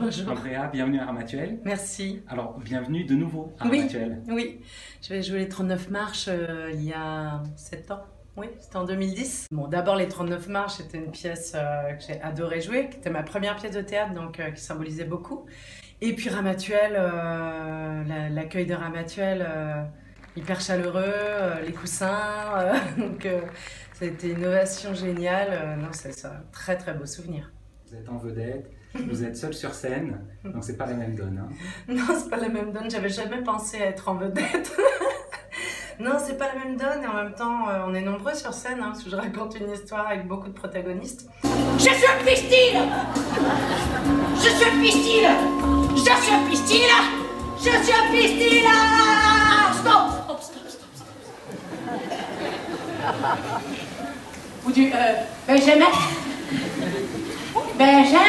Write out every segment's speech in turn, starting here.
Bonjour. Andrea, bienvenue à Ramatuelle. Merci. Alors, bienvenue de nouveau à Ramatuelle. Oui, je vais jouer les 39 marches il y a 7 ans. Oui, c'était en 2010. Bon, d'abord, les 39 marches, c'était une pièce que j'ai adoré jouer, qui était ma première pièce de théâtre, donc qui symbolisait beaucoup. Et puis Ramatuelle, l'accueil de Ramatuelle, hyper chaleureux, les coussins, donc ça a été une ovation géniale. Non, c'est un très très beau souvenir. Vous êtes en vedette, vous êtes seule sur scène, donc c'est pas la même donne. Hein. Non, c'est pas la même donne, j'avais jamais pensé à être en vedette. Non, c'est pas la même donne et en même temps, on est nombreux sur scène, hein, parce que je raconte une histoire avec beaucoup de protagonistes. Je suis un pistil. Je suis un pistil. Je suis un pistil. Je suis un pistil. Stop, stop, stop, stop, stop. Ou du Benjamin. Benjamin.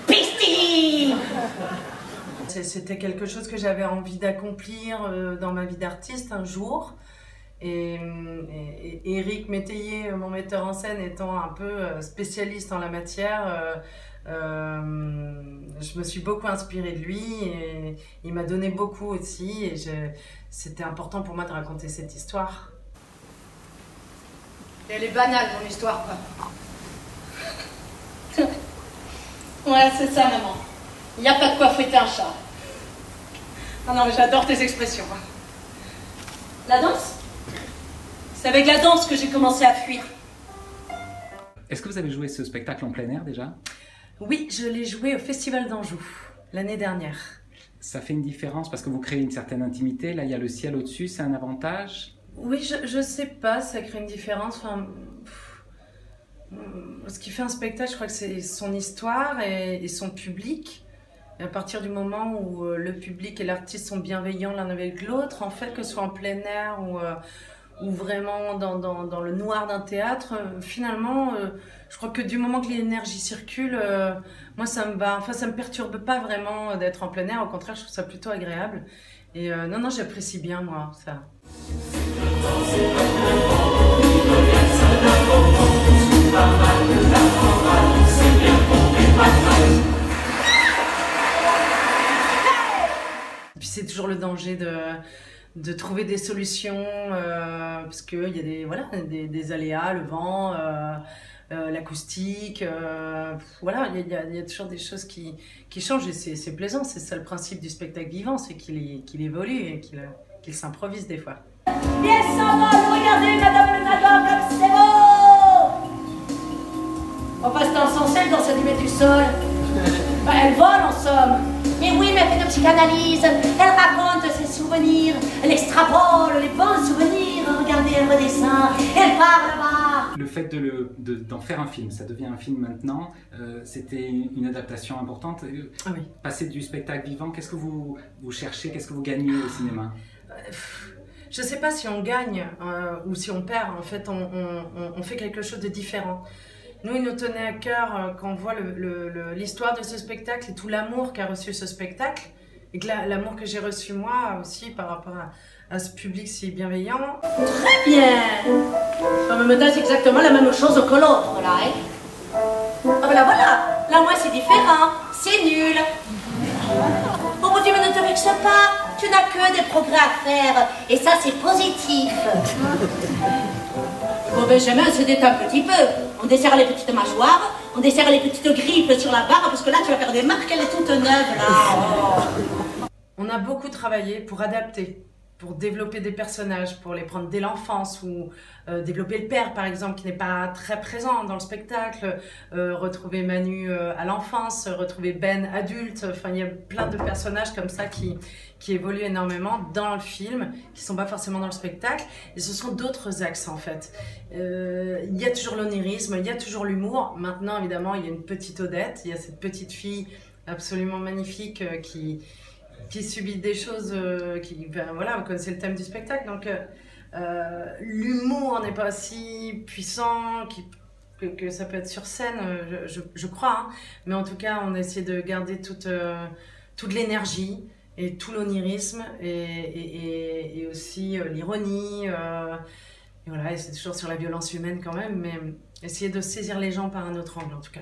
Pistil. C'était quelque chose que j'avais envie d'accomplir dans ma vie d'artiste un jour. Et Éric Métayer, mon metteur en scène, étant un peu spécialiste en la matière, je me suis beaucoup inspirée de lui et il m'a donné beaucoup aussi. Et c'était important pour moi de raconter cette histoire. Elle est banale, mon histoire, quoi. Ouais, c'est ça, maman. Il n'y a pas de quoi fouetter un chat. Non, non, mais j'adore tes expressions. La danse? C'est avec la danse que j'ai commencé à fuir. Est-ce que vous avez joué ce spectacle en plein air déjà? Oui, je l'ai joué au Festival d'Anjou, l'année dernière. Ça fait une différence parce que vous créez une certaine intimité, là il y a le ciel au-dessus, c'est un avantage? Oui, je sais pas, ça crée une différence. Enfin, ce qui fait un spectacle, je crois que c'est son histoire et son public. Et à partir du moment où le public et l'artiste sont bienveillants l'un avec l'autre, en fait, que ce soit en plein air ou vraiment dans le noir d'un théâtre, finalement, je crois que du moment que l'énergie circule, moi ça me va. Enfin, ça me perturbe pas vraiment d'être en plein air. Au contraire, je trouve ça plutôt agréable. Et non, j'apprécie bien moi ça. Puis c'est toujours le danger de trouver des solutions parce qu'il y a des aléas, le vent, l'acoustique, voilà, il y a toujours des choses qui changent et c'est plaisant, c'est ça le principe du spectacle vivant, c'est qu'il évolue et qu'il s'improvise des fois. Bien s'envole, regardez Madame le Nador comme c'est beau. On passe dans son sel dans cette nuit du sol. Bah, elle vole en somme. Mais oui, mais elle fait de psychanalyse. Elle raconte ses souvenirs. Elle extrapole les bons souvenirs. Regardez, elle redescend. Elle part là-bas. Le fait d'en faire un film, ça devient un film maintenant, c'était une adaptation importante. Ah oui. Passer du spectacle vivant, qu'est-ce que vous cherchez, qu'est-ce que vous gagnez au cinéma? Je ne sais pas si on gagne ou si on perd. En fait, on fait quelque chose de différent. Nous, il nous tenait à cœur quand on voit l'histoire de ce spectacle et tout l'amour qu'a reçu ce spectacle, et que l'amour que j'ai reçu moi aussi par rapport à ce public si bienveillant. Très bien. En même temps, c'est exactement la même chose que l'autre, là, hein. Ah ben là, voilà. Là, moi, c'est différent. C'est nul. Oh mon Dieu, mais ne te vexe pas. Tu n'as que des progrès à faire. Et ça, c'est positif. Bon, Benjamin, se détend un petit peu. On desserre les petites mâchoires, on desserre les petites grippes sur la barre, parce que là, tu vas faire des marques, elle est toute neuve, là. Oh. On a beaucoup travaillé pour adapter, pour développer des personnages, pour les prendre dès l'enfance, ou développer le père, par exemple, qui n'est pas très présent dans le spectacle, retrouver Manu à l'enfance, retrouver Ben adulte. Enfin, il y a plein de personnages comme ça qui évoluent énormément dans le film, qui ne sont pas forcément dans le spectacle. Et ce sont d'autres axes, en fait. Il y a toujours l'onirisme, il y a toujours l'humour. Maintenant, évidemment, il y a une petite Odette, il y a cette petite fille absolument magnifique qui subit des choses voilà, vous connaissez le thème du spectacle, donc l'humour n'est pas si puissant que ça peut être sur scène, je crois, hein. Mais en tout cas, on a essayé de garder toute l'énergie et tout l'onirisme et aussi l'ironie, et voilà, et c'est toujours sur la violence humaine quand même, mais essayer de saisir les gens par un autre angle en tout cas.